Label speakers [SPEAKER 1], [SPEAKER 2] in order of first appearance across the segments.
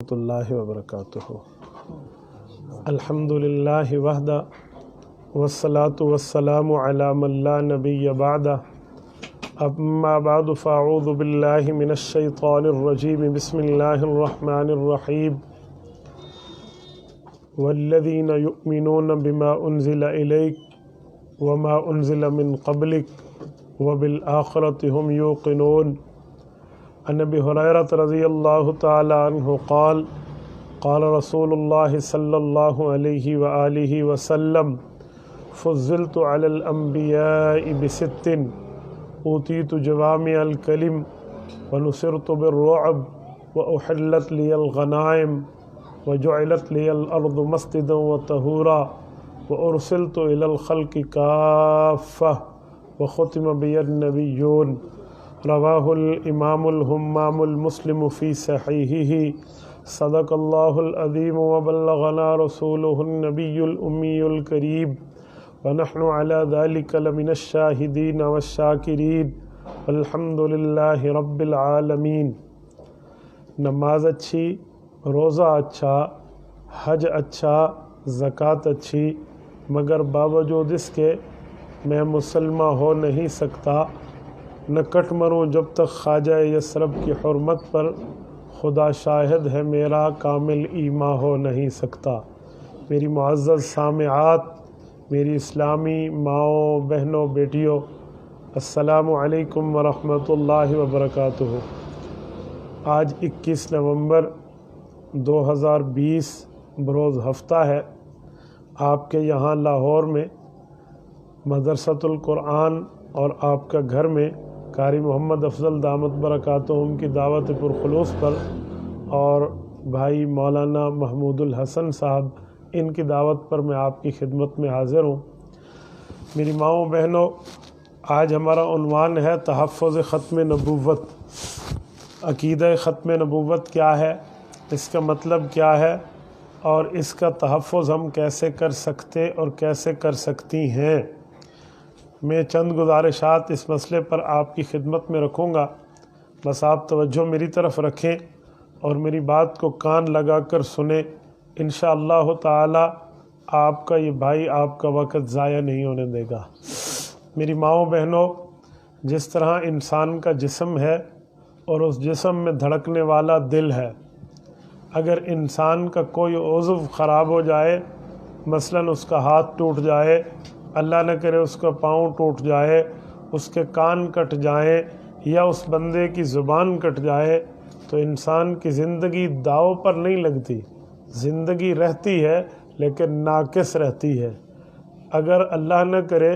[SPEAKER 1] اللہ وبرکاتہ۔ الحمد للہ وحدہ والصلاة والسلام علی من لا نبی بعدہ، اما بعد فاعوذ باللہ من الشیطان الرجیم، بسم اللہ الرحمن الرحیم۔ والذین یؤمنون بما انزل الیک وما انزل من قبلک وبالآخرۃ ہم یوقنون۔ عن ابی ہریرہ رضی اللہ تعالی عنہ قال قال رسول اللہ صلی اللہ علیہ وآلہ وسلم فضلت علی الانبیاء بست اوتیت جوامع الکلم ونصرت بالرعب واحلت لی الغنائم وجعلت لی الارض مسجدا وطہورا وارسلت الی الخلق کافہ وختم بی النبیون۔ رواہ الامام الہمام المسلم فی صحیحہ۔ صدق اللہ العظیم وبلغنا رسولہ النبی الامی الکریم ونحن علی ذلک لمن الشاہدین والشاکرین والحمد للہ رب العالمین۔ نماز اچھی، روزہ اچھا، حج اچھا، زکوٰۃ اچھی، مگر باوجود اس کے میں مسلمہ ہو نہیں سکتا، نہ کٹ مروں جب تک خواجہ یثرب کی حرمت پر خدا شاہد ہے میرا کامل ایمان ہو نہیں سکتا۔ میری معزز سامعات، میری اسلامی ماؤں، بہنوں، بیٹیوں، السلام علیکم ورحمۃ اللہ وبرکاتہ۔ آج 21 نومبر 2020 بروز ہفتہ ہے۔ آپ کے یہاں لاہور میں مدرسۃ القرآن اور آپ کا گھر میں قاری محمد افضل دامت برکاتہم کی دعوت پرخلوص پر اور بھائی مولانا محمود الحسن صاحب ان کی دعوت پر میں آپ کی خدمت میں حاضر ہوں۔ میری ماؤں بہنوں، آج ہمارا عنوان ہے تحفظ ختم نبوت۔ عقیدہ ختم نبوت کیا ہے، اس کا مطلب کیا ہے، اور اس کا تحفظ ہم کیسے کر سکتے اور کیسے کر سکتی ہیں۔ میں چند گزارشات اس مسئلے پر آپ کی خدمت میں رکھوں گا، بس آپ توجہ میری طرف رکھیں اور میری بات کو کان لگا کر سنیں۔ انشاءاللہ تعالی آپ کا یہ بھائی آپ کا وقت ضائع نہیں ہونے دے گا۔ میری ماؤں بہنوں، جس طرح انسان کا جسم ہے اور اس جسم میں دھڑکنے والا دل ہے، اگر انسان کا کوئی عضو خراب ہو جائے، مثلاً اس کا ہاتھ ٹوٹ جائے، اللہ نہ کرے اس کا پاؤں ٹوٹ جائے، اس کے کان کٹ جائیں یا اس بندے کی زبان کٹ جائے، تو انسان کی زندگی داؤ پر نہیں لگتی۔ زندگی رہتی ہے لیکن ناقص رہتی ہے۔ اگر اللہ نہ کرے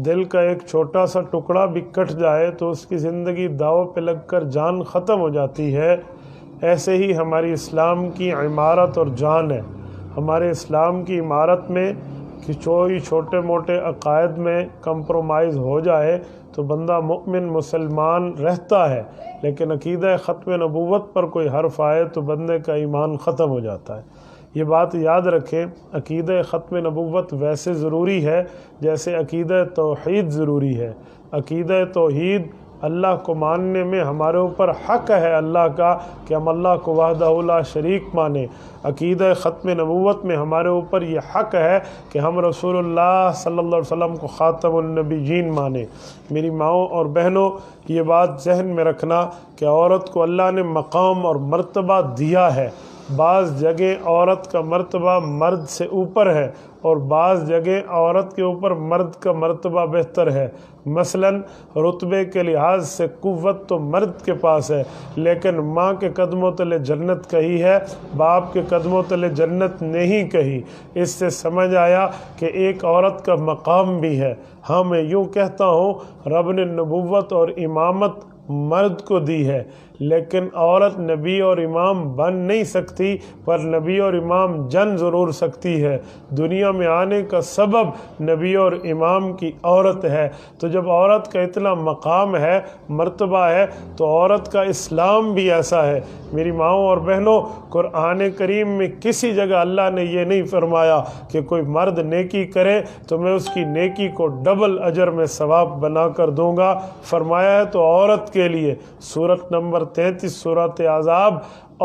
[SPEAKER 1] دل کا ایک چھوٹا سا ٹکڑا بھی کٹ جائے تو اس کی زندگی داؤ پہ لگ کر جان ختم ہو جاتی ہے۔ ایسے ہی ہماری اسلام کی عمارت اور جان ہے۔ ہمارے اسلام کی عمارت میں کہ چھوٹے موٹے عقائد میں کمپرومائز ہو جائے تو بندہ مؤمن مسلمان رہتا ہے، لیکن عقیدہ ختم نبوت پر کوئی حرف آئے تو بندے کا ایمان ختم ہو جاتا ہے۔ یہ بات یاد رکھیں، عقیدہ ختم نبوت ویسے ضروری ہے جیسے عقیدہ توحید ضروری ہے۔ عقیدہ توحید اللہ کو ماننے میں ہمارے اوپر حق ہے اللہ کا کہ ہم اللہ کو وحدہ لا شریک مانیں۔ عقیدہ ختم نبوت میں ہمارے اوپر یہ حق ہے کہ ہم رسول اللہ صلی اللہ علیہ وسلم کو خاتم النبیین مانیں۔ میری ماؤں اور بہنوں، یہ بات ذہن میں رکھنا کہ عورت کو اللہ نے مقام اور مرتبہ دیا ہے۔ بعض جگہ عورت کا مرتبہ مرد سے اوپر ہے اور بعض جگہ عورت کے اوپر مرد کا مرتبہ بہتر ہے۔ مثلاً رتبے کے لحاظ سے قوت تو مرد کے پاس ہے، لیکن ماں کے قدموں تلے جنت کہی ہے، باپ کے قدموں تلے جنت نہیں کہی۔ اس سے سمجھ آیا کہ ایک عورت کا مقام بھی ہے۔ ہاں، میں یوں کہتا ہوں، رب نے نبوت اور امامت مرد کو دی ہے، لیکن عورت نبی اور امام بن نہیں سکتی، پر نبی اور امام جن ضرور سکتی ہے۔ دنیا میں آنے کا سبب نبی اور امام کی عورت ہے۔ تو جب عورت کا اتنا مقام ہے، مرتبہ ہے، تو عورت کا اسلام بھی ایسا ہے۔ میری ماؤں اور بہنوں، قرآن کریم میں کسی جگہ اللہ نے یہ نہیں فرمایا کہ کوئی مرد نیکی کرے تو میں اس کی نیکی کو ڈبل اجر میں ثواب بنا کر دوں گا۔ فرمایا ہے تو عورت کے لیے، سورۃ نمبر 33 سورۃ احزاب،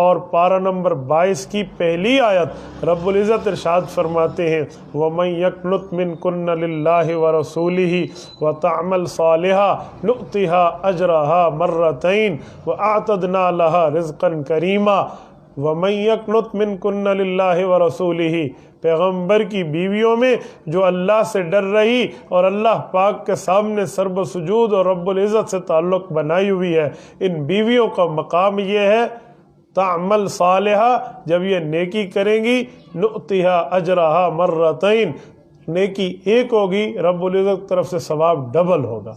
[SPEAKER 1] اور پارہ نمبر 22 کی پہلی آیت رب العزت ارشاد فرماتے ہیں وَمَن يَقْنُتْ مِنْكُنَّ لِلَّهِ وَرَسُولِهِ وَتَعْمَلْ صَالِحًا نُؤْتِهَا أَجْرَهَا مَرَّتَيْنِ وَأَعْتَدْنَا لَهَا رِزْقًا كَرِيمًا وَمَن يَقْنُتْ مِنْكُنَّ لِلَّهِ وَرَسُولِهِ پیغمبر کی بیویوں میں جو اللہ سے ڈر رہی اور اللہ پاک کے سامنے سرب و سجود اور رب العزت سے تعلق بنائی ہوئی ہے، ان بیویوں کا مقام یہ ہے تعمل صالحہ، جب یہ نیکی کریں گی نؤتیہا اجرہا مرتین، نیکی ایک ہوگی، رب العزت کی طرف سے ثواب ڈبل ہوگا،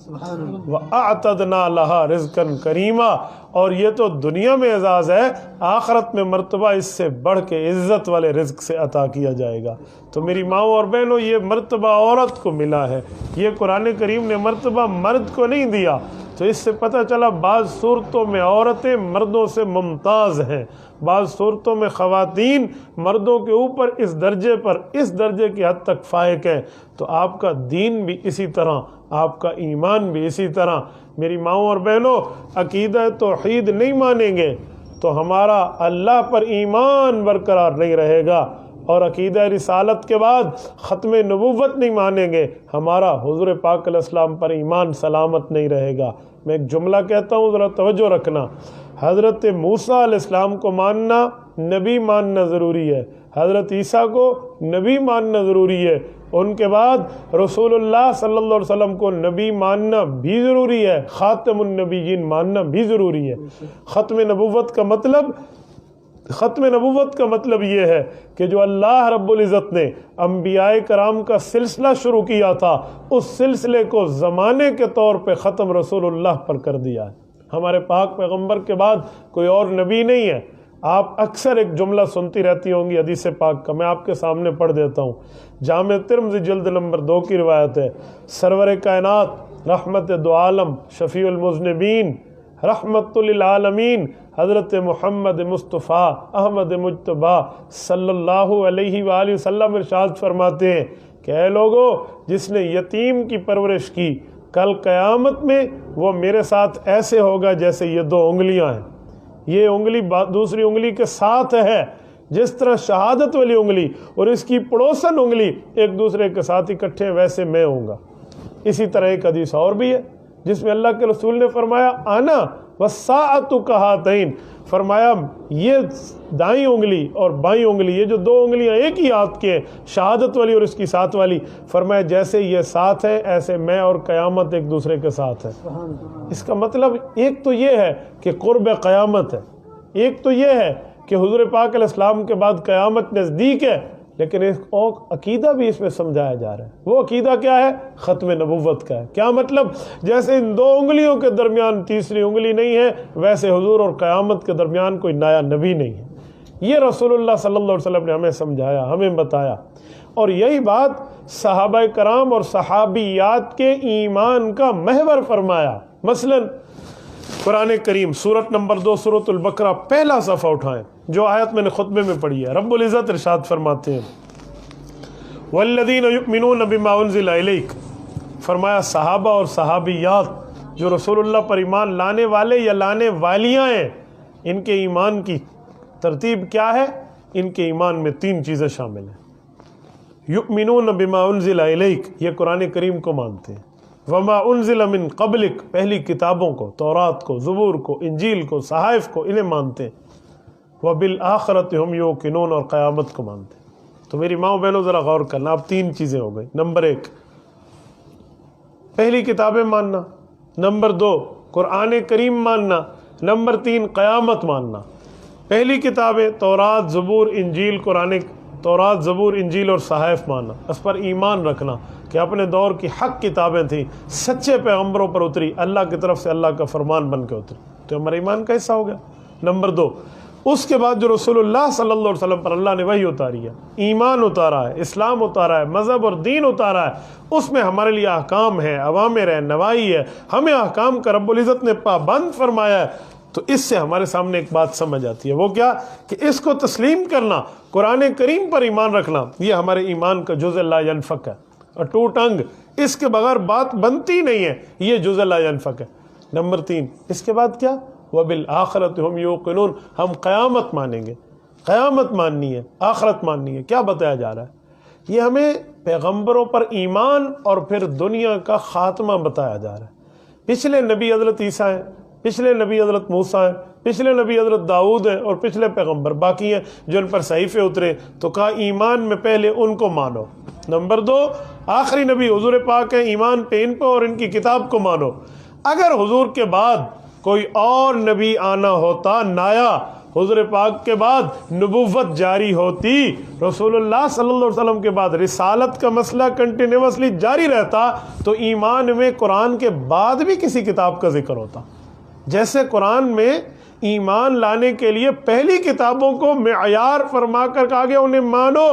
[SPEAKER 1] وَأَعْتَدْنَا لَهَا رِزْقًا كَرِيمًا، اور یہ تو دنیا میں اعزاز ہے، آخرت میں مرتبہ اس سے بڑھ کے عزت والے رزق سے عطا کیا جائے گا۔ تو میری ماؤں اور بہنوں، یہ مرتبہ عورت کو ملا ہے، یہ قرآن کریم نے مرتبہ مرد کو نہیں دیا۔ تو اس سے پتہ چلا بعض صورتوں میں عورتیں مردوں سے ممتاز ہیں، بعض صورتوں میں خواتین مردوں کے اوپر اس درجے کی حد تک فائق ہیں۔ تو آپ کا دین بھی اسی طرح، آپ کا ایمان بھی اسی طرح۔ میری ماؤں اور بہنوں، عقیدہ توحید نہیں مانیں گے تو ہمارا اللہ پر ایمان برقرار نہیں رہے گا، اور عقیدہ رسالت کے بعد ختم نبوت نہیں مانیں گے، ہمارا حضور پاک علیہ السلام پر ایمان سلامت نہیں رہے گا۔ میں ایک جملہ کہتا ہوں، ذرا توجہ رکھنا۔ حضرت موسیٰ علیہ السلام کو ماننا، نبی ماننا ضروری ہے، حضرت عیسیٰ کو نبی ماننا ضروری ہے، ان کے بعد رسول اللہ صلی اللہ علیہ وسلم کو نبی ماننا بھی ضروری ہے، خاتم النبیین ماننا بھی ضروری ہے۔ ختم نبوت کا مطلب یہ ہے کہ جو اللہ رب العزت نے انبیاء کرام کا سلسلہ شروع کیا تھا، اس سلسلے کو زمانے کے طور پہ ختم رسول اللہ پر کر دیا ہے۔ ہمارے پاک پیغمبر کے بعد کوئی اور نبی نہیں ہے۔ آپ اکثر ایک جملہ سنتی رہتی ہوں گی حدیث پاک کا، میں آپ کے سامنے پڑھ دیتا ہوں۔ جامع ترمذی جلد نمبر 2 کی روایت ہے، سرور کائنات رحمت دو عالم شفیع المذنبین رحمت للعالمین حضرت محمد مصطفیٰ احمد مجتبیٰ صلی اللہ علیہ وآلہ وسلم ارشاد فرماتے ہیں کہ اے لوگو، جس نے یتیم کی پرورش کی، کل قیامت میں وہ میرے ساتھ ایسے ہوگا جیسے یہ 2 انگلیاں ہیں، یہ انگلی دوسری انگلی کے ساتھ ہے، جس طرح شہادت والی انگلی اور اس کی پڑوسن انگلی ایک دوسرے کے ساتھ اکٹھے ہیں، ویسے میں ہوں گا۔ اسی طرح ایک حدیث اور بھی ہے جس میں اللہ کے رسول نے فرمایا انا والساعۃ کہاتین، فرمایا یہ دائیں انگلی اور بائیں انگلی، یہ جو 2 انگلیاں ایک ہی ہاتھ کے، شہادت والی اور اس کی ساتھ والی، فرمایا جیسے یہ ساتھ ہے ایسے میں اور قیامت ایک دوسرے کے ساتھ ہے۔ اس کا مطلب ایک تو یہ ہے کہ قرب قیامت ہے، ایک تو یہ ہے کہ حضور پاک علیہ السلام کے بعد قیامت نزدیک ہے، لیکن ایک اور عقیدہ بھی اس میں سمجھایا جا رہا ہے۔ وہ عقیدہ کیا ہے؟ ختم نبوت کا ہے۔ کیا مطلب؟ جیسے ان 2 انگلیوں کے درمیان تیسری انگلی نہیں ہے، ویسے حضور اور قیامت کے درمیان کوئی نیا نبی نہیں ہے۔ یہ رسول اللہ صلی اللہ علیہ وسلم نے ہمیں سمجھایا، ہمیں بتایا، اور یہی بات صحابہ کرام اور صحابیات کے ایمان کا محور فرمایا۔ مثلا قرآن کریم سورت نمبر 2 سورۃ البقرہ پہلا صفحہ اٹھائیں، جو آیت میں نے خطبے میں پڑھی ہے۔ رب العزت ارشاد فرماتے ہیں والذین یؤمنون بما انزل الیک، فرمایا صحابہ اور صحابیات جو رسول اللہ پر ایمان لانے والے یا لانے والیاں ہیں، ان کے ایمان کی ترتیب کیا ہے؟ ان کے ایمان میں 3 چیزیں شامل ہیں۔ یؤمنون بما انزل الیک، یہ قرآن کریم کو مانتے ہیں، وما انزل من قبلک، پہلی کتابوں کو، تورات کو، زبور کو، انجیل کو، صحائف کو، انہیں مانتے ہیں، وبالآخرۃ ہم یوقنون، اور قیامت کو مانتے ہیں۔ تو میری ماں بہنوں ذرا غور کرنا، اب 3 چیزیں ہو گئی۔ نمبر 1 پہلی کتابیں ماننا، نمبر 2 قرآن کریم ماننا، نمبر 3 قیامت ماننا۔ پہلی کتابیں تورات، زبور، انجیل، تورات، زبور، انجیل اور صحائف ماننا، اس پر ایمان رکھنا کہ اپنے دور کی حق کتابیں تھیں، سچے پیغمبروں پر اتری، اللہ کی طرف سے اللہ کا فرمان بن کے اتری، تو ہمارے ایمان کا حصہ ہو گیا۔ نمبر 2 اس کے بعد جو رسول اللہ صلی اللہ علیہ وسلم پر اللہ نے وحی اتاری ہے، ایمان اتارا ہے، اسلام اتارا ہے، مذہب اور دین اتارا ہے، اس میں ہمارے لیے احکام ہے، اوامر ہے، نواہی ہے، ہمیں احکام کا رب العزت نے پابند فرمایا ہے۔ تو اس سے ہمارے سامنے ایک بات سمجھ آتی ہے، وہ کیا؟ کہ اس کو تسلیم کرنا، قرآن کریم پر ایمان رکھنا، یہ ہمارے ایمان کا جزء لا ینفک ہے، اور ٹوٹ انگ، اس کے بغیر بات بنتی نہیں ہے، یہ جزء لا ینفک ہے۔ نمبر 3 اس کے بعد کیا؟ وبالآخرۃ ہم یوقنون، ہم قیامت مانیں گے، قیامت ماننی ہے، آخرت ماننی ہے۔ کیا بتایا جا رہا ہے؟ یہ ہمیں پیغمبروں پر ایمان اور پھر دنیا کا خاتمہ بتایا جا رہا ہے۔ پچھلے نبی حضرت عیسیٰ ہیں، پچھلے نبی حضرت موسیٰ ہیں، پچھلے نبی حضرت داؤد ہیں، اور پچھلے پیغمبر باقی ہیں جو ان پر صحیفے اترے، تو کہا ایمان میں پہلے ان کو مانو۔ نمبر 2، آخری نبی حضور پاک ہیں، ایمان پہ ان پہ اور ان کی کتاب کو مانو۔ اگر حضور کے بعد کوئی اور نبی آنا ہوتا نایا، حضور پاک کے بعد نبوت جاری ہوتی، رسول اللہ صلی اللہ علیہ وسلم کے بعد رسالت کا مسئلہ کنٹینیوسلی جاری رہتا، تو ایمان میں قرآن کے بعد بھی کسی کتاب کا ذکر ہوتا۔ جیسے قرآن میں ایمان لانے کے لیے پہلی کتابوں کو معیار فرما کر کہا گیا انہیں مانو،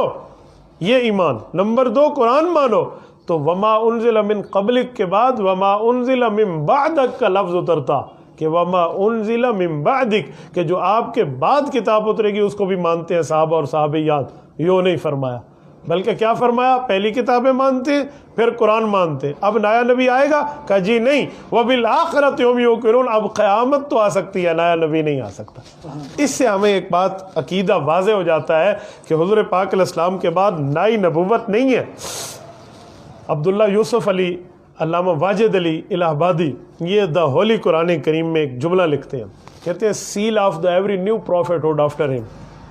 [SPEAKER 1] یہ ایمان۔ نمبر 2، قرآن مانو، تو وما انزل من قبلک کے بعد وما انزل من بعدک کا لفظ اترتا، کہ وما انزل من بعدک، کہ جو آپ کے بعد کتاب اترے گی اس کو بھی مانتے ہیں صحابہ اور صحابیات۔ یوں نہیں فرمایا، بلکہ کیا فرمایا؟ پہلی کتابیں مانتے ہیں، پھر قرآن مانتے ہیں۔ اب نیا نبی آئے گا؟ کہا جی نہیں، وبالآخرۃ ہم یوقنون، اب قیامت تو آ سکتی ہے، نیا نبی نہیں آ سکتا۔ اس سے ہمیں ایک بات عقیدہ واضح ہو جاتا ہے کہ حضور پاک علیہ السلام کے بعد نئی نبوت نہیں ہے۔ عبداللہ یوسف علی علامہ واجد علی الہ آبادی یہ دا ہولی قرآن کریم میں ایک جملہ لکھتے ہیں، کہتے ہیں seal of the every new prophet after ہم،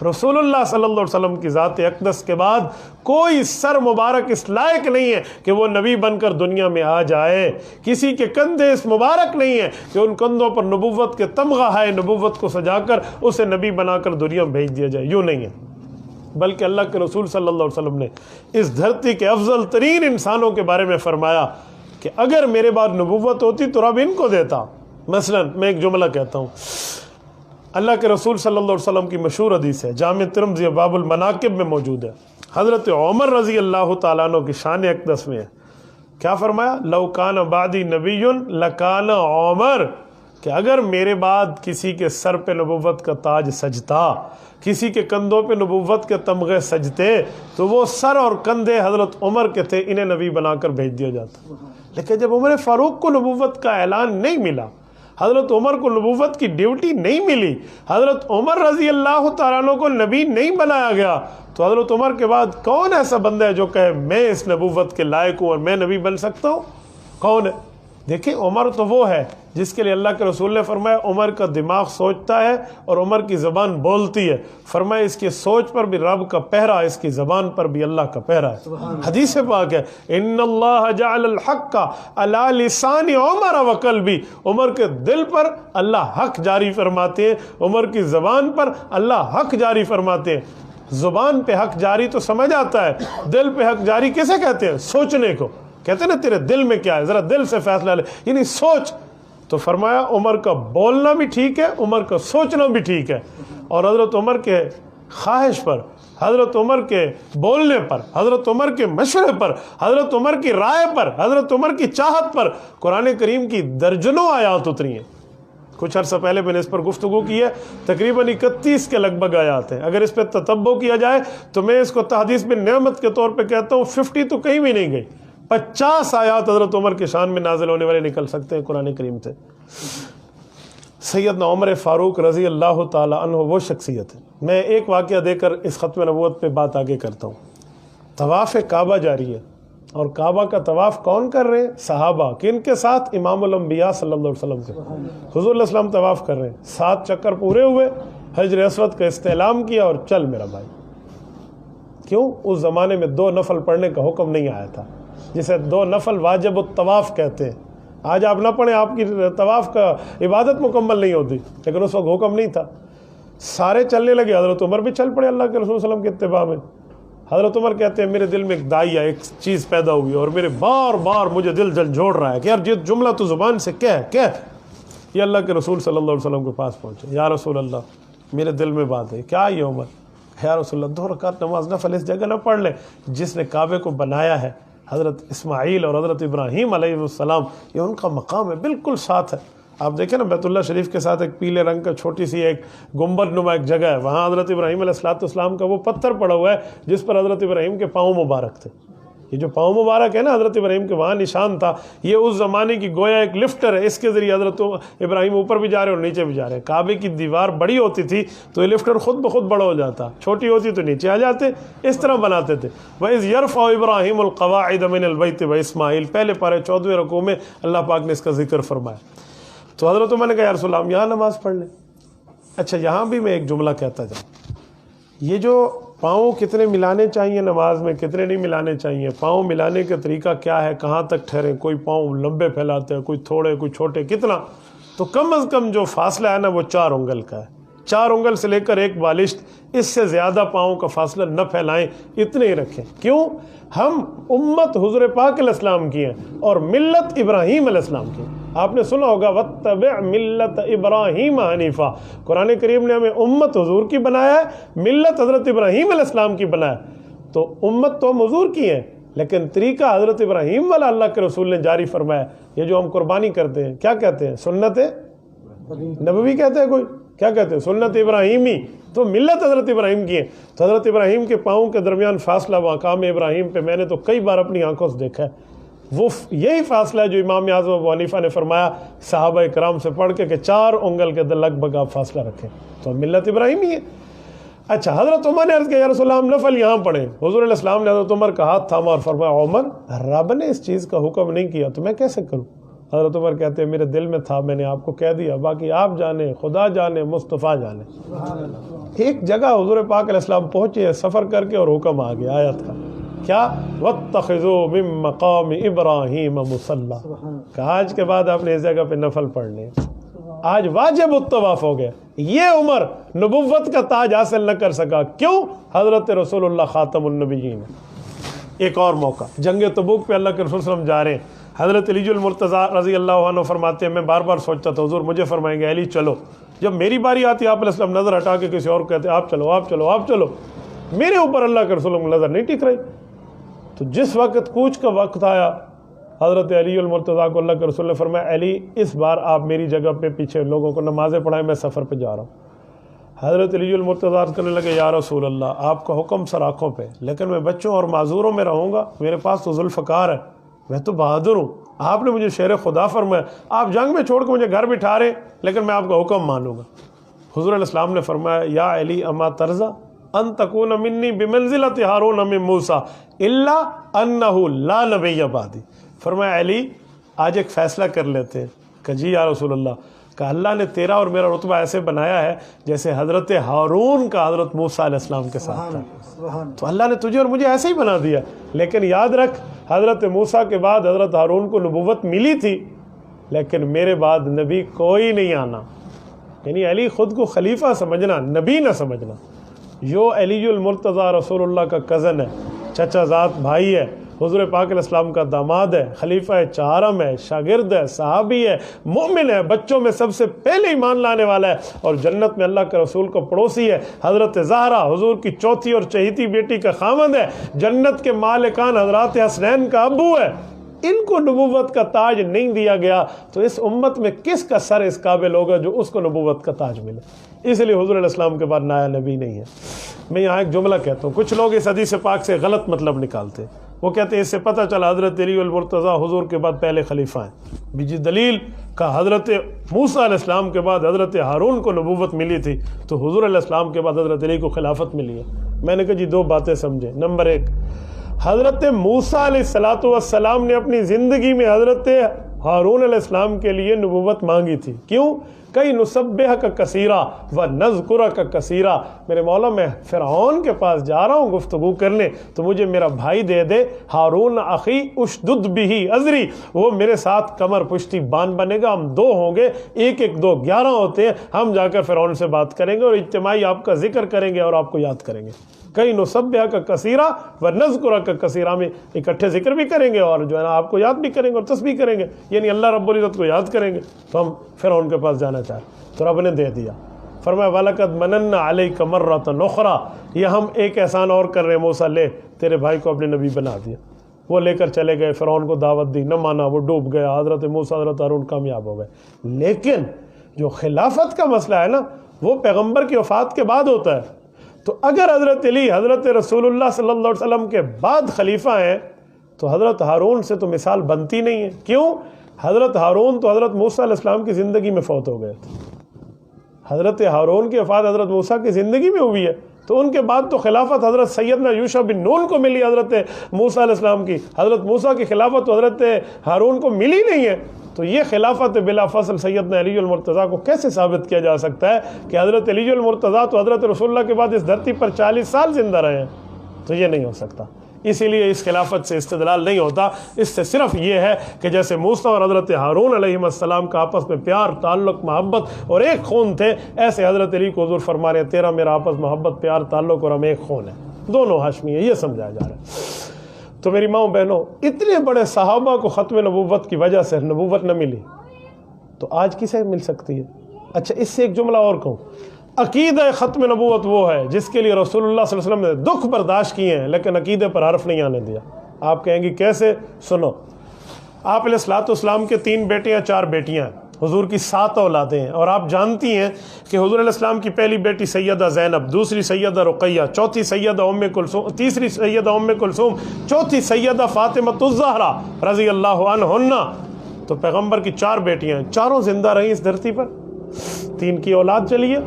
[SPEAKER 1] رسول اللہ صلی اللہ علیہ وسلم کی ذات اقدس کے بعد کوئی سر مبارک اس لائق نہیں ہے کہ وہ نبی بن کر دنیا میں آ جائے، کسی کے کندھے اس مبارک نہیں ہے کہ ان کندھوں پر نبوت کے تمغہ ہے، نبوت کو سجا کر اسے نبی بنا کر دنیا میں بھیج دیا جائے۔ یوں نہیں ہے، بلکہ اللہ کے رسول صلی اللہ علیہ وسلم نے اس دھرتی کے افضل ترین انسانوں کے بارے میں فرمایا کہ اگر میرے بعد نبوت ہوتی تو رب ان کو دیتا۔ مثلا میں ایک جملہ کہتا ہوں، اللہ کے رسول صلی اللہ علیہ وسلم کی مشہور حدیث ہے، جامع ترمذی باب المناقب میں موجود ہے، حضرت عمر رضی اللہ تعالیٰ عنہ کی شان اقدس میں ہے۔ کیا فرمایا؟ لو کان بعدی نبی لکان عمر، کہ اگر میرے بعد کسی کے سر پہ نبوت کا تاج سجتا، کسی کے کندھوں پہ نبوت کے تمغے سجتے، تو وہ سر اور کندھے حضرت عمر کے تھے، انہیں نبی بنا کر بھیج دیا جاتا۔ لیکن جب عمر فاروق کو نبوت کا اعلان نہیں ملا، حضرت عمر کو نبوت کی ڈیوٹی نہیں ملی، حضرت عمر رضی اللہ تعالیٰ عنہ کو نبی نہیں بنایا گیا، تو حضرت عمر کے بعد کون ایسا بندہ ہے جو کہے میں اس نبوت کے لائق ہوں اور میں نبی بن سکتا ہوں؟ کون ہے؟ دیکھیں عمر تو وہ ہے جس کے لیے اللہ کے رسول نے فرمایا عمر کا دماغ سوچتا ہے اور عمر کی زبان بولتی ہے، فرمایا اس کی سوچ پر بھی رب کا پہرا، اس کی زبان پر بھی اللہ کا پہرا ہے۔ حدیث پاک ہے ان اللہ جعل الحق علی لسان عمر وقلبی، عمر کے دل پر اللہ حق جاری فرماتے ہیں، عمر کی زبان پر اللہ حق جاری فرماتے ہیں۔ زبان پہ حق جاری تو سمجھ آتا ہے، دل پہ حق جاری کیسے کہتے ہیں؟ سوچنے کو کہتے ہیں نا، تیرے دل میں کیا ہے، ذرا دل سے فیصلہ لے، یعنی سوچ۔ تو فرمایا عمر کا بولنا بھی ٹھیک ہے، عمر کا سوچنا بھی ٹھیک ہے، اور حضرت عمر کے خواہش پر، حضرت عمر کے بولنے پر، حضرت عمر کے مشورے پر، حضرت عمر کی رائے پر، حضرت عمر کی چاہت پر قرآن کریم کی درجنوں آیات اتری ہیں۔ کچھ عرصہ پہلے میں نے اس پر گفتگو کی ہے، تقریباً 31 کے لگ بھگ آیات ہیں۔ اگر اس پہ تتبع کیا جائے تو میں اس کو تحدیث میں نعمت کے طور پہ کہتا ہوں 50 تو کہیں بھی نہیں گئی، 50 آیات حضرت عمر کے شان میں نازل ہونے والے نکل سکتے ہیں قرآن کریم سے۔ سیدنا عمر فاروق رضی اللہ تعالی عنہ وہ شخصیت ہے۔ میں ایک واقعہ دے کر اس ختم نبوت پہ بات آگے کرتا ہوں۔ طواف کعبہ جاری ہے، اور کعبہ کا طواف کون کر رہے ہیں؟ صحابہ، کن کے ساتھ؟ امام الانبیاء صلی اللہ علیہ وسلم کے۔ حضور علیہ السلام طواف کر رہے ہیں، 7 چکر پورے ہوئے، حجر اسود کا استعلام کیا اور چل میرا بھائی۔ کیوں؟ اس زمانے میں 2 نفل پڑھنے کا حکم نہیں آیا تھا، جسے 2 نفل واجب الطواف کہتے ہیں۔ آج آپ نہ پڑھیں، آپ کی طواف کا عبادت مکمل نہیں ہوتی، لیکن اس وقت حکم نہیں تھا۔ سارے چلنے لگے، حضرت عمر بھی چل پڑے اللہ کے رسول صلی اللہ علیہ وسلم کے اتباع میں۔ حضرت عمر کہتے ہیں میرے دل میں ایک داعیہ، ایک چیز پیدا ہوئی اور میرے بار بار مجھے دل جھنجھوڑ رہا ہے کہ یار یہ جملہ تو زبان سے کہہ۔ یہ اللہ کے رسول صلی اللہ علیہ وسلم کے پاس پہنچے، یا رسول اللہ میرے دل میں بات ہے۔ کیا یہ عمر؟ یا رسول اللہ 2 رکعت نماز نفل اس جگہ نہ پڑھ لیں جس نے کعبے کو بنایا ہے؟ حضرت اسماعیل اور حضرت ابراہیم علیہ السلام، یہ ان کا مقام ہے، بالکل ساتھ ہے۔ آپ دیکھیں نا بیت اللہ شریف کے ساتھ ایک پیلے رنگ کا چھوٹی سی ایک گنبد نما ایک جگہ ہے، وہاں حضرت ابراہیم علیہ السلام کا وہ پتھر پڑا ہوا ہے جس پر حضرت ابراہیم کے پاؤں مبارک تھے۔ یہ جو پاؤں مبارک ہے نا حضرت ابراہیم کے وہاں نشان تھا، یہ اس زمانے کی گویا ایک لفٹر ہے، اس کے ذریعے حضرت ابراہیم اوپر بھی جا رہے اور نیچے بھی جا رہے ہیں۔ کعبے کی دیوار بڑی ہوتی تھی تو یہ لفٹر خود بخود بڑا ہو جاتا، چھوٹی ہوتی تو نیچے آ جاتے، اس طرح بناتے تھے۔ وَإِذْ يَرْفَعُ إِبْرَاهِيمُ الْقَوَاعِدَ مِنَ الْبَيْتِ وَإِسْمَاعِيلُ، پہلے پارے 14ویں رکوع میں اللہ پاک نے اس کا ذکر فرمایا۔ تو حضرت عمر نے کہا یا رسول اللہ ہم یہاں نماز پڑھ لیں۔ اچھا یہاں بھی میں ایک جملہ کہتا جاؤں، یہ جو پاؤں کتنے ملانے چاہیے نماز میں، کتنے نہیں ملانے چاہیے، پاؤں ملانے کا طریقہ کیا ہے، کہاں تک ٹھہرے، کوئی پاؤں لمبے پھیلاتے ہیں، کوئی تھوڑے، کوئی چھوٹے، کتنا، تو کم از کم جو فاصلہ ہے نا وہ 4 انگل کا ہے، 4 انگل سے لے کر 1 بالشت، اس سے زیادہ پاؤں کا فاصلہ نہ پھیلائیں، اتنے ہی رکھیں۔ کیوں؟ ہم امت حضور پاک علیہ السلام کی ہیں اور ملت ابراہیم علیہ السلام کی ہیں۔ آپ نے سنا ہوگا وَاتَّبِعْ مِلَّةَ إِبْرَاهِيمَ حَنِيفًا، قرآن کریم نے ہمیں امت حضور کی بنایا ہے، ملت حضرت ابراہیم علیہ السلام کی بنایا ہے۔ تو امت تو ہم حضور کی ہیں لیکن طریقہ حضرت ابراہیم والا اللہ کے رسول نے جاری فرمایا۔ یہ جو ہم قربانی کرتے ہیں کیا کہتے ہیں؟ سنت نبوی کہتے ہیں، کوئی کیا کہتے ہیں؟ سنت ابراہیمی، تو ملت حضرت ابراہیم کی ہے۔ تو حضرت ابراہیم کے پاؤں کے درمیان فاصلہ مقام ابراہیم پہ میں نے تو کئی بار اپنی آنکھوں سے دیکھا ہے، وہ یہی فاصلہ ہے جو امام اعظم ابو حنیفہ نے فرمایا صحابہ کرام سے پڑھ کے کہ 4 انگل کے لگ بھگ آپ فاصلہ رکھیں، تو ملت ابراہیمی ہے۔ اچھا حضرت عمر نے عرض کیا یا رسول اللہ ہم نفل یہاں پڑھیں۔ حضور علیہ السلام نے حضرت عمر کا ہاتھ تھاما اور فرمایا عمر رب نے اس چیز کا حکم نہیں کیا تو میں کیسے کروں؟ حضرت عمر کہتے ہیں میرے دل میں تھا، میں نے آپ کو کہہ دیا، باقی آپ جانے، خدا جانے، مصطفیٰ جانے۔ ایک جگہ حضور پاک علیہ السلام پہنچے سفر کر کے اور حکم آ گیا آیت کا، کیا وَاتَّخِذُوا مِن مَّقَامِ إِبْرَاهِيمَ مُصَلًّى، کہ آج کے بعد آپ نے اس جگہ پہ نفل پڑھنے، آج واجب الطواف ہو گیا۔ یہ عمر نبوت کا تاج حاصل نہ کر سکا، کیوں؟ حضرت رسول اللہ خاتم النبیین۔ ایک اور موقع جنگ تبوک پہ اللہ کے رسول صلی اللہ علیہ وسلم جا رہے ہیں، حضرت علی المرتضیٰ رضی اللہ عنہ فرماتے ہیں میں بار بار سوچتا تھا حضور مجھے فرمائیں گے علی چلو، جب میری باری آتی آپ علیہ السلام نظر ہٹا کے کسی اور کو کہتے آپ چلو آپ چلو آپ چلو، میرے اوپر اللہ کے رسول نظر نہیں ٹک رہی۔ تو جس وقت کوچ کا وقت آیا حضرت علی المرتضیٰ کو اللہ کے رسول نے فرمایا علی اس بار آپ میری جگہ پہ پیچھے لوگوں کو نمازیں پڑھائیں، میں سفر پہ جا رہا ہوں۔ حضرت علی المرتضیٰ کرنے لگے یا رسول اللہ آپ کا حکم سر آنکھوں پہ، لیکن میں بچوں اور معذوروں میں رہوں گا، میرے پاس تو ذوالفقار ہے، میں تو بہادر ہوں، آپ نے مجھے شیر خدا فرمایا، آپ جنگ میں چھوڑ کے مجھے گھر بٹھا رہے لیکن میں آپ کا حکم مانوں گا۔ حضور علیہ السلام نے فرمایا یا علی اما ترضى ان تکون منی بمنزلۃ ہارون من موسیٰ الا انہ لا نبی بعدی، فرمایا علی آج ایک فیصلہ کر لیتے ہیں کہ جی یا رسول اللہ، کہ اللہ نے تیرا اور میرا رتبہ ایسے بنایا ہے جیسے حضرت ہارون کا حضرت موسیٰ علیہ السلام کے ساتھ تھا، تو اللہ نے تجھے اور مجھے ایسے ہی بنا دیا، لیکن یاد رکھ حضرت موسیٰ کے بعد حضرت ہارون کو نبوت ملی تھی لیکن میرے بعد نبی کوئی نہیں آنا، یعنی علی خود کو خلیفہ سمجھنا، نبی نہ سمجھنا۔ جو علی المرتضیٰ رسول اللہ کا کزن ہے، چچا ذات بھائی ہے، حضور پاک علیہ السلام کا داماد ہے، خلیفہ چہارم ہے، شاگرد ہے، صحابی ہے، مومن ہے، بچوں میں سب سے پہلے ایمان لانے والا ہے اور جنت میں اللہ کے رسول کا پڑوسی ہے، حضرت زہرا حضور کی چوتھی اور چہیتی بیٹی کا خامند ہے، جنت کے مالکان حضرات حسنین کا ابو ہے، ان کو نبوت کا تاج نہیں دیا گیا تو اس امت میں کس کا سر اس قابل ہوگا جو اس کو نبوت کا تاج ملے؟ اس لیے حضور علیہ السلام کے بعد نیا نبی نہیں ہے۔ میں یہاں ایک جملہ کہتا ہوں، کچھ لوگ اس حدیث پاک سے غلط مطلب نکالتے ہیں، وہ کہتے ہیں اس سے پتہ چلا حضرت علی المرتضیٰ حضور کے بعد پہلے خلیفہ ہیں، بیجی دلیل کا حضرت موسیٰ علیہ السلام کے بعد حضرت ہارون کو نبوت ملی تھی تو حضور علیہ السلام کے بعد حضرت علی کو خلافت ملی ہے۔ میں نے کہا جی 2 باتیں سمجھیں، نمبر 1 حضرت موسیٰ علیہ السلام نے اپنی زندگی میں حضرت ہارون علیہ السلام کے لیے نبوت مانگی تھی، کیوں؟ کئی نسبحک کثیرا و نذکرک کثیرا، میرے مولا میں فرعون کے پاس جا رہا ہوں گفتگو کرنے تو مجھے میرا بھائی دے دے، ہارون اخی اشدد بہ ازری، وہ میرے ساتھ کمر پشتی بان بنے گا، ہم 2 ہوں گے، 1 1 2 11 ہوتے ہیں، ہم جا کر فرعون سے بات کریں گے اور اجتماعی آپ کا ذکر کریں گے اور آپ کو یاد کریں گے۔ کئی نسبحک کثیرا و نذکرک کثیرا میں اکٹھے ذکر بھی کریں گے اور جو ہے نا آپ کو یاد بھی کریں گے اور تسبیح کریں گے، یعنی اللہ رب العزت کو یاد کریں گے۔ تو ہم فرعون کے پاس جانا چاہیں تو رب نے دے دیا، فرمایا وَلَقَدْ مَنَنَّا عَلَيْكَ مَرَّةً أُخْرَىٰ، یہ ہم ایک احسان اور کر رہے ہیں، موسیٰ لے تیرے بھائی کو اپنے نبی بنا دیا۔ وہ لے کر چلے گئے، فرعون کو دعوت دی، نہ مانا، وہ ڈوب گیا، حضرت موسیٰ حضرت ہارون کامیاب ہو گئے۔ لیکن جو خلافت کا مسئلہ ہے نا وہ پیغمبر کی وفات کے بعد ہوتا ہے، تو اگر حضرت علی حضرت رسول اللہ صلی اللہ علیہ وسلم کے بعد خلیفہ ہیں تو حضرت ہارون سے تو مثال بنتی نہیں ہے. کیوں؟ حضرت ہارون تو حضرت موسیٰ علیہ السلام کی زندگی میں فوت ہو گئے تھے. حضرت ہارون کی وفات حضرت موسیٰ کی زندگی میں ہوئی ہے، تو ان کے بعد تو خلافت حضرت سیدنا یوشع بن نون کو ملی حضرت موسیٰ علیہ السلام کی. حضرت موسیٰ کی خلافت تو حضرت ہارون کو ملی نہیں ہے. تو یہ خلافت بلا فصل سیدنا علی المرتضیٰ کو کیسے ثابت کیا جا سکتا ہے کہ حضرت علی المرتضیٰ تو حضرت رسول اللہ کے بعد اس دھرتی پر 40 سال زندہ رہے ہیں؟ تو یہ نہیں ہو سکتا. اسی لیے اس خلافت سے استدلال نہیں ہوتا. اس سے صرف یہ ہے کہ جیسے موسیٰ اور حضرت ہارون علیہ السلام کا آپس میں پیار، تعلق، محبت اور ایک خون تھے، ایسے حضرت علی کو حضور فرما رہے ہیں تیرا میرا آپس محبت، پیار، تعلق اور ہم ایک خون ہیں، دونوں ہاشمی ہیں. یہ سمجھایا جا رہا ہے. تو میری ماؤں بہنوں، اتنے بڑے صحابہ کو ختم نبوت کی وجہ سے نبوت نہ ملی تو آج کسے مل سکتی ہے؟ اچھا، اس سے ایک جملہ اور کہوں. عقیدہ ختم نبوت وہ ہے جس کے لیے رسول اللہ صلی اللہ علیہ وسلم نے دکھ برداشت کیے ہیں لیکن عقیدے پر حرف نہیں آنے دیا. آپ کہیں گی کیسے؟ سنو. آپ علیہ الصلوۃ والسلام کے 3 بیٹے ہیں، 4 بیٹیاں ہیں. حضور کی 7 اولادیں ہیں، اور آپ جانتی ہیں کہ حضور علیہ السلام کی پہلی بیٹی سیدہ زینب، دوسری سیدہ رقیہ، چوتھی سیدہ ام کلثوم، تیسری سیدہ ام کلثوم، چوتھی سیدہ فاطمۃ الزہرا رضی اللہ عنہن. تو پیغمبر کی 4 بیٹیاں ہیں، چاروں زندہ رہیں اس دھرتی پر. 3 کی اولاد چلی ہے.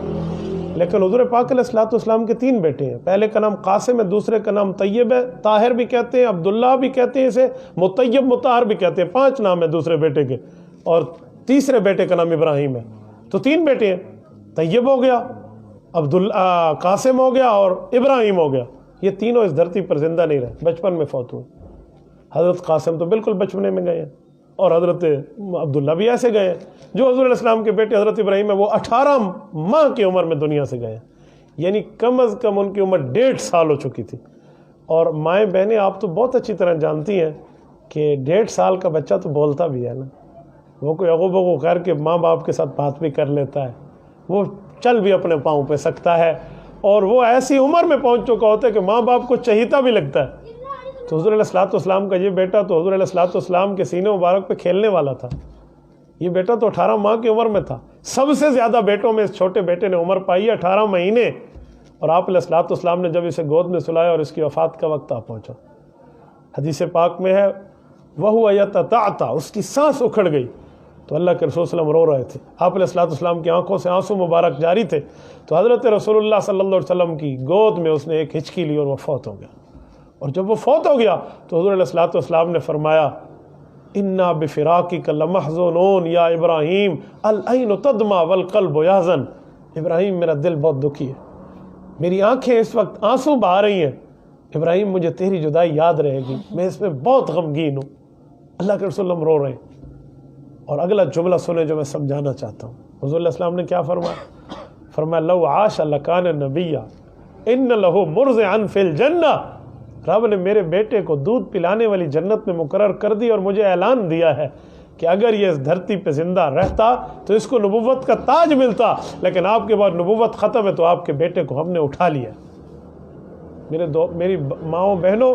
[SPEAKER 1] لیکن حضور پاک علیہ الصلوۃ والسلام کے 3 بیٹے ہیں. پہلے کا نام قاسم ہے، دوسرے کا نام طیب ہے، طاہر بھی کہتے ہیں، عبداللہ بھی کہتے ہیں، اسے مطیب مطہر بھی کہتے ہیں. 5 نام ہے دوسرے بیٹے کے، اور تیسرے بیٹے کا نام ابراہیم ہے. تو 3 بیٹے ہیں، طیب ہو گیا، قاسم ہو گیا اور ابراہیم ہو گیا. یہ تینوں اس دھرتی پر زندہ نہیں رہے، بچپن میں فوت ہوئے. حضرت قاسم تو بالکل بچپنے میں گئے ہیں، اور حضرت عبداللہ بھی ایسے گئے ہیں. جو حضور علیہ السلام کے بیٹے حضرت ابراہیم ہے وہ 18 ماہ کی عمر میں دنیا سے گئے ہیں، یعنی کم از کم ان کی عمر 1.5 سال ہو چکی تھی. اور مائیں بہنیں آپ تو بہت اچھی طرح جانتی ہیں کہ 1.5 سال کا بچہ تو بولتا بھی ہے نا، وہ کوئی اغو بغو کر کے ماں باپ کے ساتھ بات بھی کر لیتا ہے، وہ چل بھی اپنے پاؤں پہ سکتا ہے، اور وہ ایسی عمر میں پہنچ چکا ہوتا ہے کہ ماں باپ کو چہیتا بھی لگتا ہے. تو حضور علیہ الصلوۃ والسلام کا یہ بیٹا تو حضور علیہ الصلوۃ والسلام کے سینے مبارک پہ کھیلنے والا تھا. یہ بیٹا تو 18 ماہ کی عمر میں تھا. سب سے زیادہ بیٹوں میں اس چھوٹے بیٹے نے عمر پائی ہے 18 مہینے. اور آپ علیہ الصلوۃ والسلام نے جب اسے گود میں سلایا اور اس کی وفات کا وقت آ پہنچا، حدیث پاک میں ہے وَهُوَ يَتَتَعْتَعْ، اس کی سانس اکھڑ گئی. تو اللہ کے رسول صلی اللہ علیہ وسلم رو رہے تھے، آپ علیہ الصلوۃ والسلام کی آنکھوں سے آنسو مبارک جاری تھے. تو حضرت رسول اللہ صلی اللہ علیہ وسلم کی گود میں اس نے ایک ہچکی لی اور وہ فوت ہو گیا. اور جب وہ فوت ہو گیا تو حضور علیہ الصلوۃ والسلام نے فرمایا اِنَّا بِفِرَاقِكَ لَمَحْزُونُونَ یا ابراہیم العین تدمع والقلب یحزن. ابراہیم میرا دل بہت دکھی ہے، میری آنکھیں اس وقت آنسو بہا رہی ہیں. ابراہیم مجھے تیری جدائی یاد رہے گی، میں اس میں بہت غمگین ہوں. اللہ کے رسول اللہ رو رہے ہیں. اور اگلا جملہ سنیں جو میں سمجھانا چاہتا ہوں. حضور علیہ السلام نے کیا فرمایا؟ فرمایا لو عاش لکان نبیا ان لہو مرضعا فی الجنہ. رب نے میرے بیٹے کو دودھ پلانے والی جنت میں مقرر کر دی اور مجھے اعلان دیا ہے کہ اگر یہ اس دھرتی پہ زندہ رہتا تو اس کو نبوت کا تاج ملتا، لیکن آپ کے بعد نبوت ختم ہے تو آپ کے بیٹے کو ہم نے اٹھا لیا. میری ماؤں بہنوں،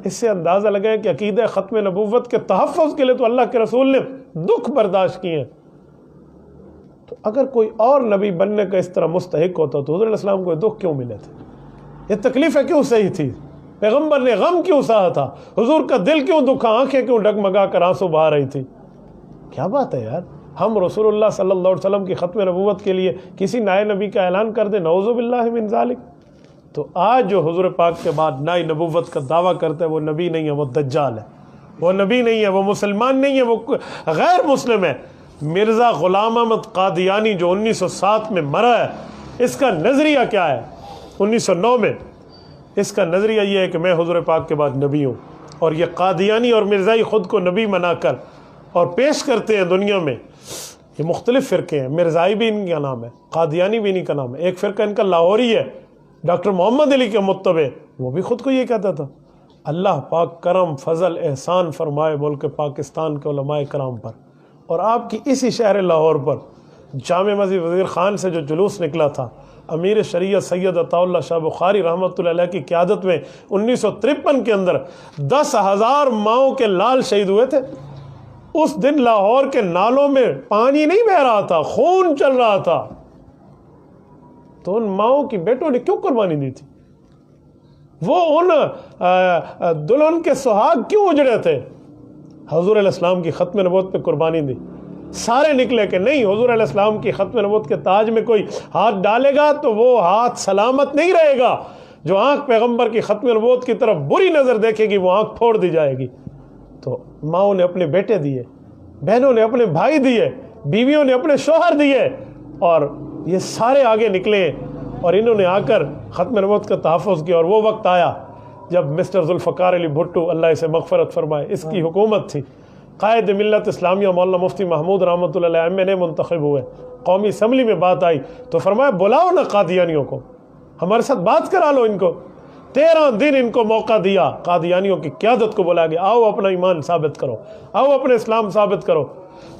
[SPEAKER 1] اس سے اندازہ لگائیں کہ عقیدہ ختم نبوت کے تحفظ کے لیے تو اللہ کے رسول نے دکھ برداشت کیے ہیں. تو اگر کوئی اور نبی بننے کا اس طرح مستحق ہوتا تو حضور علیہ السلام کو دکھ کیوں ملے تھے؟ یہ تکلیفیں کیوں سہی تھی؟ پیغمبر نے غم کیوں سہا تھا؟ حضور کا دل کیوں دکھا، آنکھیں کیوں ڈگمگا کر آنسو بہا رہی تھی؟ کیا بات ہے یار، ہم رسول اللہ صلی اللہ علیہ وسلم کی ختم نبوت کے لیے کسی نئے نبی کا اعلان کر دیں، نعوذ باللہ من ذالک. تو آج جو حضور پاک کے بعد نئی نبوت کا دعویٰ کرتا ہے وہ نبی نہیں ہے، وہ دجال ہے. وہ نبی نہیں ہے، وہ مسلمان نہیں ہے، وہ غیر مسلم ہے. مرزا غلام احمد قادیانی جو 1907 میں مرا ہے، اس کا نظریہ کیا ہے؟ 1909 میں اس کا نظریہ یہ ہے کہ میں حضور پاک کے بعد نبی ہوں. اور یہ قادیانی اور مرزائی خود کو نبی منا کر اور پیش کرتے ہیں دنیا میں. یہ مختلف فرقے ہیں، مرزائی بھی ان کا نام ہے، قادیانی بھی ان کا نام ہے. ایک فرقہ ان کا لاہوری ہے، ڈاکٹر محمد علی کے متبع، وہ بھی خود کو یہ کہتا تھا. اللہ پاک کرم فضل احسان فرمائے ملک پاکستان کے علماء کرام پر، اور آپ کی اسی شہر لاہور پر جامع مسجد وزیر خان سے جو جلوس نکلا تھا، امیر شریعت سید عطا اللہ شاہ بخاری رحمۃ اللہ علیہ کی قیادت میں 1953 کے اندر 10,000 ماؤں کے لال شہید ہوئے تھے. اس دن لاہور کے نالوں میں پانی نہیں بہہ رہا تھا، خون چل رہا تھا. تو ان ماؤں کی بیٹوں نے کیوں قربانی دی تھی؟ وہ ان دلہن کے سہاگ کیوں اجڑے تھے؟ حضور علیہ السلام کی ختم نبوت پہ قربانی دی. سارے نکلے کہ نہیں، حضور علیہ السلام کی ختم نبوت کے تاج میں کوئی ہاتھ ڈالے گا تو وہ ہاتھ سلامت نہیں رہے گا. جو آنکھ پیغمبر کی ختم نبوت کی طرف بری نظر دیکھے گی وہ آنکھ پھوڑ دی جائے گی. تو ماؤں نے اپنے بیٹے دیے، بہنوں نے اپنے بھائی دیے، بیویوں نے اپنے شوہر دیے، اور یہ سارے آگے نکلے اور انہوں نے آ کر ختم نبوت کا تحفظ کیا. اور وہ وقت آیا جب مسٹر ذوالفقار علی بھٹو، اللہ اسے مغفرت فرمائے، اس کی حکومت تھی. قائد ملت اسلامیہ مولانا مفتی محمود رحمۃ اللہ علیہ ایم منتخب ہوئے. قومی اسمبلی میں بات آئی تو فرمایا بلاؤ نا قادیانیوں کو، ہمارے ساتھ بات کرا لو ان کو. 13 دن ان کو موقع دیا، قادیانیوں کی قیادت کو بلا گیا، آؤ اپنا ایمان ثابت کرو، آؤ اپنے اسلام ثابت کرو.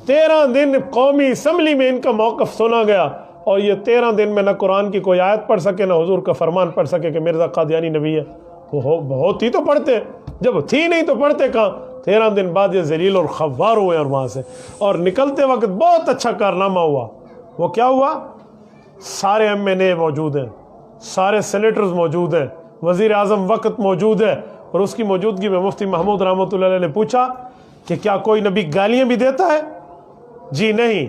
[SPEAKER 1] 13 دن قومی اسمبلی میں ان کا موقف سنا گیا، اور یہ 13 دن میں نہ قرآن کی کوئی آیت پڑھ سکے، نہ حضور کا فرمان پڑھ سکے کہ مرزا قادیانی نبی ہے. وہ ہوتی تو پڑھتے، جب تھی نہیں تو پڑھتے کہاں. 13 دن بعد یہ ذلیل اور خوار ہوئے اور وہاں سے، اور نکلتے وقت بہت اچھا کارنامہ ہوا. وہ کیا ہوا؟ سارے MNA موجود ہیں، سارے سینیٹرز موجود ہیں، وزیر اعظم وقت موجود ہے، اور اس کی موجودگی میں مفتی محمود رحمۃ اللہ علیہ نے پوچھا کہ کیا کوئی نبی گالیاں بھی دیتا ہے؟ جی نہیں.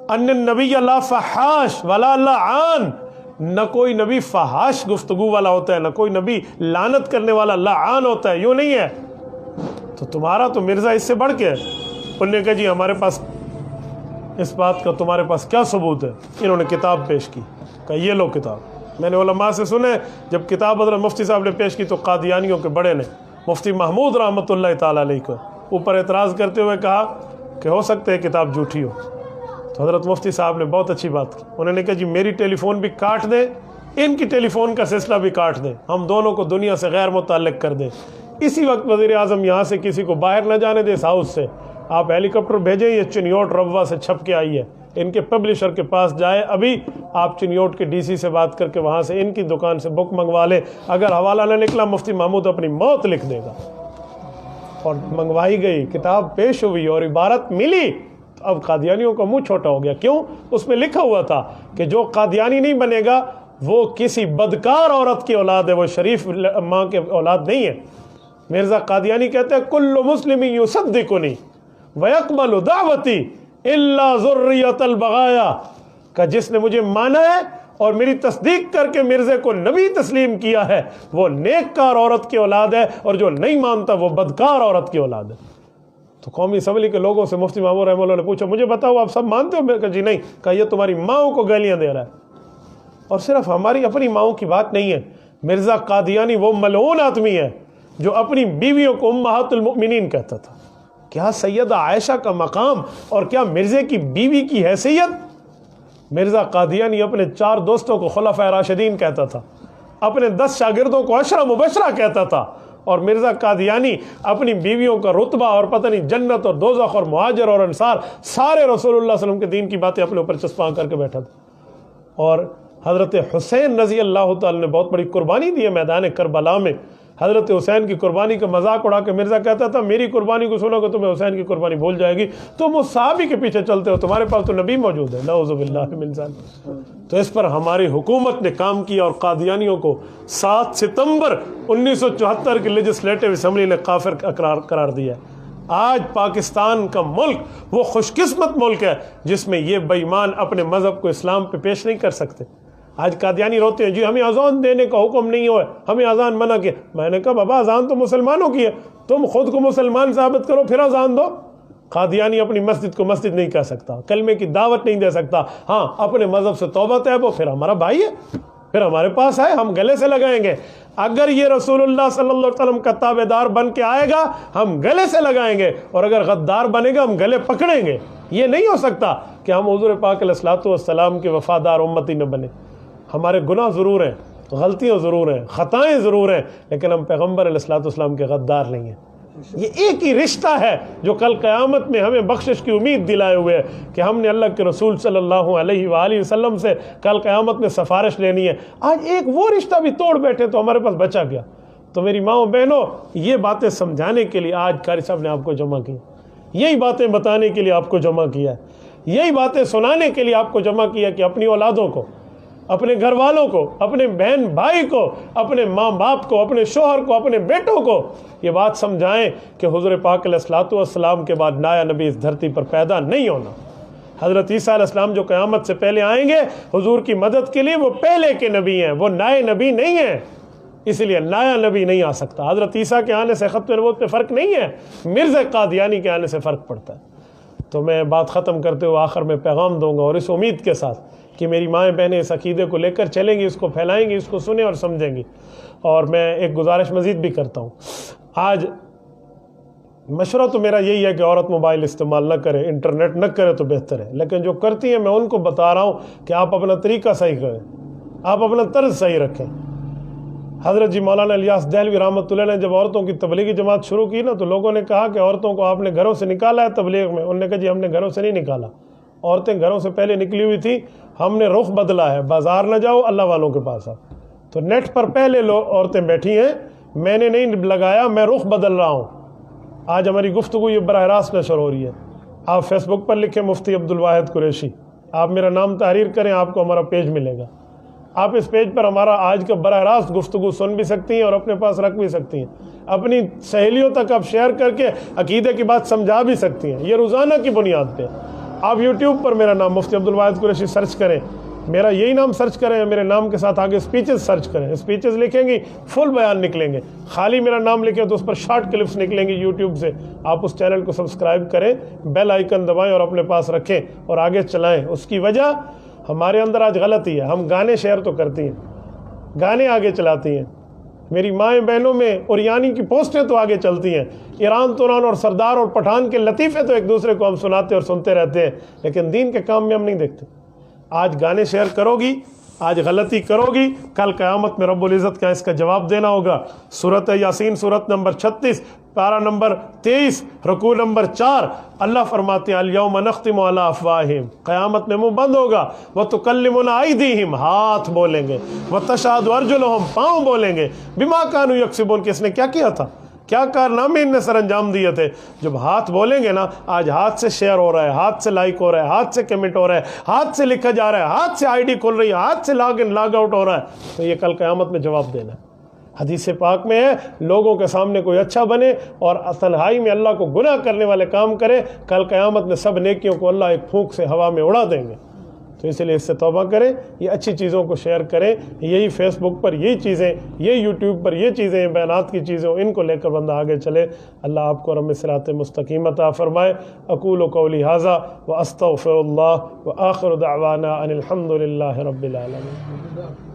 [SPEAKER 1] ان النبی لا فحاش ولا لعان، نہ کوئی نبی فحاش گفتگو والا ہوتا ہے، نہ کوئی نبی لعنت کرنے والا لعان ہوتا ہے، یوں نہیں ہے. تو تمہارا تو مرزا اس سے بڑھ کے ہے. انہوں نے کہا جی ہمارے پاس اس بات کا تمہارے پاس کیا ثبوت ہے؟ انہوں نے کتاب پیش کی، کہا یہ لو کتاب. میں نے علماء سے سنے جب کتاب حضرت مفتی صاحب نے پیش کی تو قادیانیوں کے بڑے نے مفتی محمود رحمۃ اللہ تعالیٰ علیہ کو اوپر اعتراض کرتے ہوئے کہا کہ ہو سکتا ہے کتاب جھوٹی ہو. تو حضرت مفتی صاحب نے بہت اچھی بات کی. انہوں نے کہا جی میری ٹیلی فون بھی کاٹ دیں، ان کی ٹیلی فون کا سلسلہ بھی کاٹ دیں، ہم دونوں کو دنیا سے غیر متعلق کر دیں. اسی وقت وزیر اعظم یہاں سے کسی کو باہر نہ جانے دے اس ہاؤس سے. آپ ہیلی کاپٹر بھیجیں، یہ چنیوٹ روا سے چھپ کے آئی ہے، ان کے پبلشر کے پاس جائے. ابھی آپ چنیوٹ کے DC سے بات کر کے وہاں سے ان کی دکان سے بک منگوا لیں. اگر حوالہ نہ نکلا مفتی محمود اپنی موت لکھ دے گا. اور منگوائی گئی، کتاب پیش ہوئی اور عبارت ملی. اب قادیانیوں کا منہ چھوٹا ہو گیا. کیوں؟ اس میں لکھا ہوا تھا کہ جو قادیانی نہیں بنے گا وہ کسی بدکار عورت کی اولاد ہے، وہ شریف ماں کے اولاد نہیں ہے. مرزا قادیانی کہتے ہیں کل مسلم یصدقنی ویقبل دعوتی الا ذریۃ البغایا، کہ جس نے مجھے مانا ہے اور میری تصدیق کر کے مرزے کو نبی تسلیم کیا ہے وہ نیک کار عورت کی اولاد ہے، اور جو نہیں مانتا وہ بدکار عورت کی اولاد ہے. تو قومی اسمبلی کے لوگوں سے مفتی محمود رحمۃ اللہ نے پوچھا مجھے بتاؤ آپ سب مانتے ہو؟ میں کہا جی نہیں. کہا یہ تمہاری ماؤں کو گالیاں دے رہا ہے. اور صرف ہماری اپنی ماؤں کی بات نہیں ہے. مرزا قادیانی وہ ملعون آدمی ہے جو اپنی بیویوں کو امہات المؤمنین کہتا تھا. کیا سیدہ عائشہ کا مقام اور کیا مرزے کی بیوی کی حیثیت. مرزا قادیانی اپنے 4 دوستوں کو خلفائے راشدین کہتا تھا، اپنے 10 شاگردوں کو عشرہ مبشرہ کہتا تھا، اور مرزا قادیانی اپنی بیویوں کا رتبہ اور پتہ نہیں جنت اور دوزخ اور مہاجر اور انصار سارے رسول اللہ صلی اللہ علیہ وسلم کے دین کی باتیں اپنے اوپر چسپاں کر کے بیٹھا تھا. اور حضرت حسین رضی اللہ تعالی نے بہت بڑی قربانی دی ہے میدان کربلا میں. حضرت حسین کی قربانی کا مذاق اڑا کے مرزا کہتا تھا میری قربانی کو سنو گے تمہیں حسین کی قربانی بھول جائے گی، تم اس صحابی کے پیچھے چلتے ہو، تمہارے پاس تو نبی موجود ہے. نعوذ باللہ من ذلک. تو اس پر ہماری حکومت نے کام کیا اور قادیانیوں کو 7 ستمبر 1974 کی لیجسلیٹو اسمبلی نے کافر قرار دیا. آج پاکستان کا ملک وہ خوش قسمت ملک ہے جس میں یہ بے ایمان اپنے مذہب کو اسلام پہ پیش نہیں کر سکتے. آج قادیانی روتے ہیں جی ہمیں اذان دینے کا حکم نہیں ہوا ہے، ہمیں اذان منع کیا. میں نے کہا بابا اذان تو مسلمانوں کی ہے، تم خود کو مسلمان ثابت کرو پھر اذان دو. قادیانی اپنی مسجد کو مسجد نہیں کہہ سکتا، کلمے کی دعوت نہیں دے سکتا. ہاں اپنے مذہب سے توبہ طیب ہو، پھر ہمارا بھائی ہے، پھر ہمارے پاس آئے، ہم گلے سے لگائیں گے. اگر یہ رسول اللہ صلی اللہ علیہ وسلم کا تابع دار بن کے آئے گا ہم گلے سے لگائیں گے، اور اگر غدار بنے گا ہم گلے پکڑیں گے. یہ نہیں ہو سکتا کہ ہم حضور پاک علیہ الصلوۃ والسلام کے وفادار امتی نہ بنے. ہمارے گناہ ضرور ہیں، غلطیاں ضرور ہیں، خطائیں ضرور ہیں، لیکن ہم پیغمبر علیہ الصلوۃ والسلام کے غدار نہیں ہیں. یہ ایک ہی رشتہ ہے جو کل قیامت میں ہمیں بخشش کی امید دلائے ہوئے ہے کہ ہم نے اللہ کے رسول صلی اللہ علیہ وآلہ وسلم سے کل قیامت میں سفارش لینی ہے. آج ایک وہ رشتہ بھی توڑ بیٹھے تو ہمارے پاس بچا گیا. تو میری ماؤں بہنوں، یہ باتیں سمجھانے کے لیے آج قاری صاحب نے آپ کو جمع کی، یہی باتیں بتانے کے لیے آپ کو جمع کیا ہے، یہی باتیں سنانے کے لیے آپ کو جمع کیا کہ اپنی اولادوں کو اپنے گھر والوں کو، اپنے بہن بھائی کو، اپنے ماں باپ کو، اپنے شوہر کو، اپنے بیٹوں کو یہ بات سمجھائیں کہ حضور پاک علیہ الصلوۃ والسلام کے بعد نیا نبی اس دھرتی پر پیدا نہیں ہونا۔ حضرت عیسیٰ علیہ السلام جو قیامت سے پہلے آئیں گے حضور کی مدد کے لیے، وہ پہلے کے نبی ہیں، وہ نئے نبی نہیں ہیں، اس لیے نیا نبی نہیں آ سکتا۔ حضرت عیسیٰ کے آنے سے ختم نبوت پہ فرق نہیں ہے، مرزا قادیانی کے آنے سے فرق پڑتا ہے۔ تو میں بات ختم کرتے ہوئے آخر میں پیغام دوں گا، اور اس امید کے ساتھ کہ میری مائیں بہنیں اس عقیدے کو لے کر چلیں گی، اس کو پھیلائیں گی، اس کو سنیں اور سمجھیں گی۔ اور میں ایک گزارش مزید بھی کرتا ہوں، آج مشورہ تو میرا یہی ہے کہ عورت موبائل استعمال نہ کرے، انٹرنیٹ نہ کرے تو بہتر ہے، لیکن جو کرتی ہیں میں ان کو بتا رہا ہوں کہ آپ اپنا طریقہ صحیح کریں، آپ اپنا طرز صحیح رکھیں۔ حضرت جی مولانا الیاس دہلوی رحمۃ اللہ نے جب عورتوں کی تبلیغی جماعت شروع کی نا، تو لوگوں نے کہا کہ عورتوں کو آپ نے گھروں سے نکالا ہے تبلیغ میں؟ انہوں نے کہا جی ہم نے گھروں سے نہیں نکالا، عورتیں گھروں سے پہلے نکلی ہوئی تھی، ہم نے رخ بدلا ہے، بازار نہ جاؤ، اللہ والوں کے پاس آؤ۔ تو نیٹ پر پہلے عورتیں بیٹھی ہیں، میں نے نہیں لگایا، میں رخ بدل رہا ہوں۔ آج ہماری گفتگو یہ براہ راست نشر ہو رہی ہے، آپ فیس بک پر لکھیں مفتی عبدالواحد قریشی، آپ میرا نام تحریر کریں، آپ کو ہمارا پیج ملے گا، آپ اس پیج پر ہمارا آج کا براہ راست گفتگو سن بھی سکتی ہیں اور اپنے پاس رکھ بھی سکتی ہیں، اپنی سہیلیوں تک آپ شیئر کر کے عقیدے کی بات سمجھا بھی سکتی ہیں، یہ روزانہ کی بنیاد پہ۔ آپ یوٹیوب پر میرا نام مفتی عبدالواحد قریشی سرچ کریں، میرا یہی نام سرچ کریں، میرے نام کے ساتھ آگے اسپیچز سرچ کریں، اسپیچز لکھیں گی فل بیان نکلیں گے، خالی میرا نام لکھیں تو اس پر شارٹ کلپس نکلیں گی یوٹیوب سے۔ آپ اس چینل کو سبسکرائب کریں، بیل آئیکن دبائیں اور اپنے پاس رکھیں اور آگے چلائیں۔ اس کی وجہ ہمارے اندر آج غلطی ہے، ہم گانے شیئر تو کرتی ہیں، گانے آگے چلاتی ہیں، میری مائیں بہنوں میں اوریانی کی پوسٹیں تو آگے چلتی ہیں، ایران توران اور سردار اور پٹھان کے لطیفے تو ایک دوسرے کو ہم سناتے اور سنتے رہتے ہیں، لیکن دین کے کام میں ہم نہیں دیکھتے۔ آج گانے شیئر کرو گی، آج غلطی کرو گی، کل قیامت میں رب العزت کا اس کا جواب دینا ہوگا۔ سورۃ یاسین سورۃ نمبر 36 پارہ نمبر 23 رکوع نمبر 4، اللہ فرماتے ہیں الیوم نختم علی افواہہم، قیامت میں منہ بند ہوگا، وتکلمنا ایدیہم، ہاتھ بولیں گے، وتشہد ارجلہم، پاؤں بولیں گے، بما کانوا یکسبون، کس نے کیا کیا تھا، کیا کارنامے ان نے سر انجام دیے تھے۔ جب ہاتھ بولیں گے نا، آج ہاتھ سے شیئر ہو رہا ہے، ہاتھ سے لائک ہو رہا ہے، ہاتھ سے کمنٹ ہو رہا ہے، ہاتھ سے لکھا جا رہا ہے، ہاتھ سے آئی ڈی کھل رہی ہے، ہاتھ سے لاگ ان لاگ آؤٹ ہو رہا ہے، تو یہ کل قیامت میں جواب دینا ہے۔ حدیث پاک میں ہے لوگوں کے سامنے کوئی اچھا بنے اور تنہائی میں اللہ کو گناہ کرنے والے کام کرے، کل قیامت میں سب نیکیوں کو اللہ ایک پھونک سے ہوا میں اڑا دیں گے۔ تو اس لیے اس سے توبہ کریں، یہ اچھی چیزوں کو شیئر کریں، یہی فیس بک پر یہی چیزیں، یہ یوٹیوب پر یہ چیزیں، بیانات کی چیزیں، ان کو لے کر بندہ آگے چلے۔ اللہ آپ کو رحم صراط مستقیم عطا فرمائے۔ اقول قولی ھذا واستغفر اللہ وآخر دعوانا ان الحمد للہ رب العالمین۔